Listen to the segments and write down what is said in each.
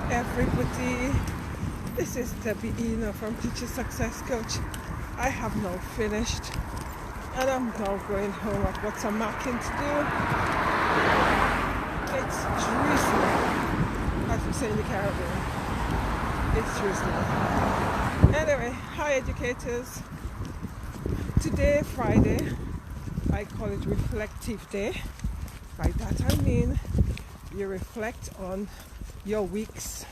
everybody. This is Debbie Eno from Teacher Success Coach. I have now finished and I'm now going home. I've got some marking to do. It's drizzling, as we say in the Caribbean. It's drizzling. Anyway, hi educators. Today, Friday, I call it Reflective Day. By that I mean you reflect on your week's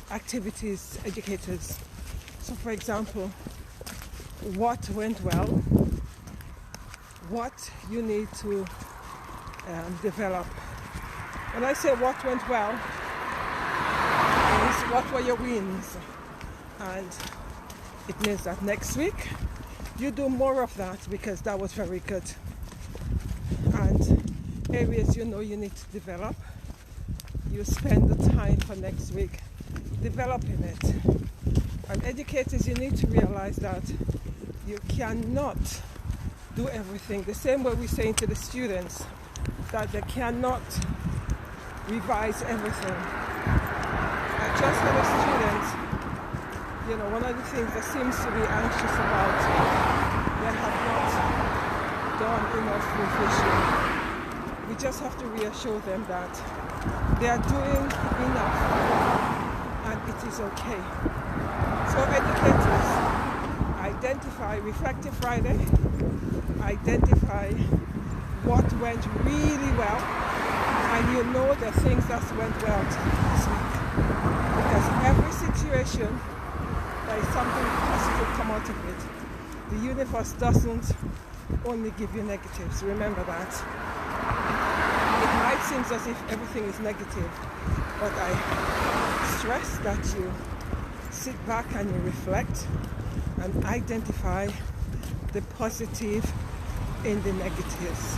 activities, educators. So for example, what went well, what you need to develop. When I say what went well, is what were your wins, and it means that next week you do more of that because that was very good. And areas you know you need to develop, you spend the time for next week developing it. And educators, you need to realize that you cannot do everything. The same way we're saying to the students that they cannot revise everything. Just for the students, you know, one of the things that seems to be anxious about, they have not done enough revision. We just have to reassure them that they are doing enough and it is okay. So educators, identify Reflective Friday, identify what went really well, and you know the things that went well this week. Because every situation, there is something positive come out of it. The universe doesn't only give you negatives, remember that. It might seem as if everything is negative, but I stress that you sit back and you reflect and identify the positive in the negatives.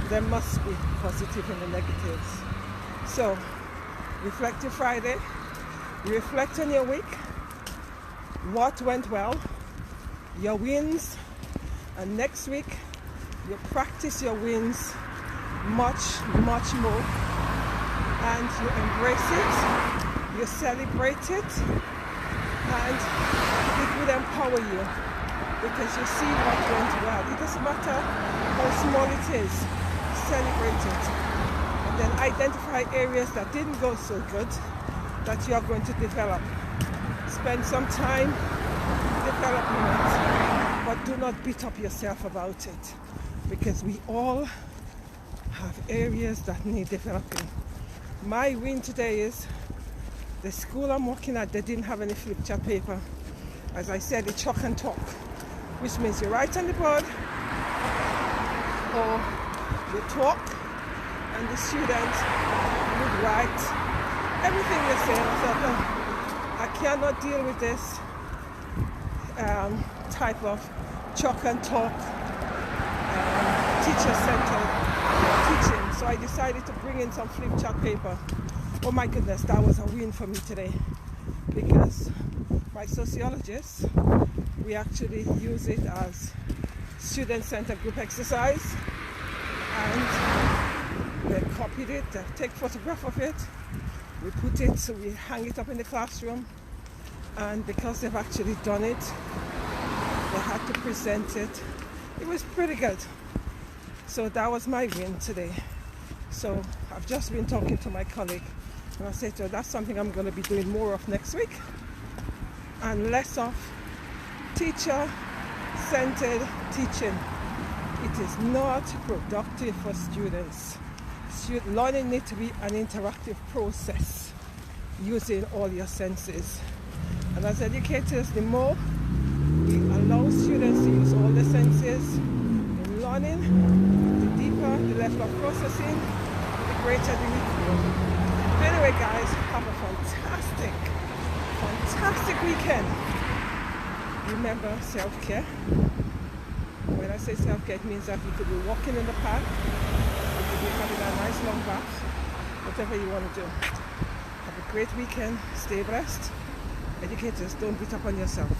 There must be positive in the negatives. So, Reflective Friday, reflect on your week, what went well, your wins, and next week you practice your wins much more, and you embrace it, you celebrate it, and it will empower you because you see what went well. It doesn't matter how small it is, celebrate it, and then identify areas that didn't go so good that you are going to develop. Spend some time developing it, but do not beat up yourself about it, because we all have areas that need developing. My win today is the school I'm working at, they didn't have any flip chart paper. As I said, it's chalk and talk, which means you write on the board or you talk, and the students would write everything they say. I thought, oh, I cannot deal with this type of chalk and talk teacher-centered teaching. So I decided to bring in some flip chart paper. Oh my goodness, that was a win for me today, because my sociologists, we actually use it as student-centered group exercise, and they copied it, they take photograph of it, we put it, so we hang it up in the classroom, and because they've actually done it, they had to present it. It was pretty good. So that was my win today. So I've just been talking to my colleague, and I said to her, that's something I'm going to be doing more of next week, and less of teacher-centered teaching. It is not productive for students. Learning needs to be an interactive process using all your senses. And as educators, the more we allow students to use all the senses in learning, the deeper the level of processing, the greater the recall. Anyway guys, have a fantastic weekend. Remember self-care. When I say self-care, it means that you could be walking in the park, you could be having a nice long bath, whatever you want to do. Have a great weekend, stay blessed. Educators, don't beat up on yourself.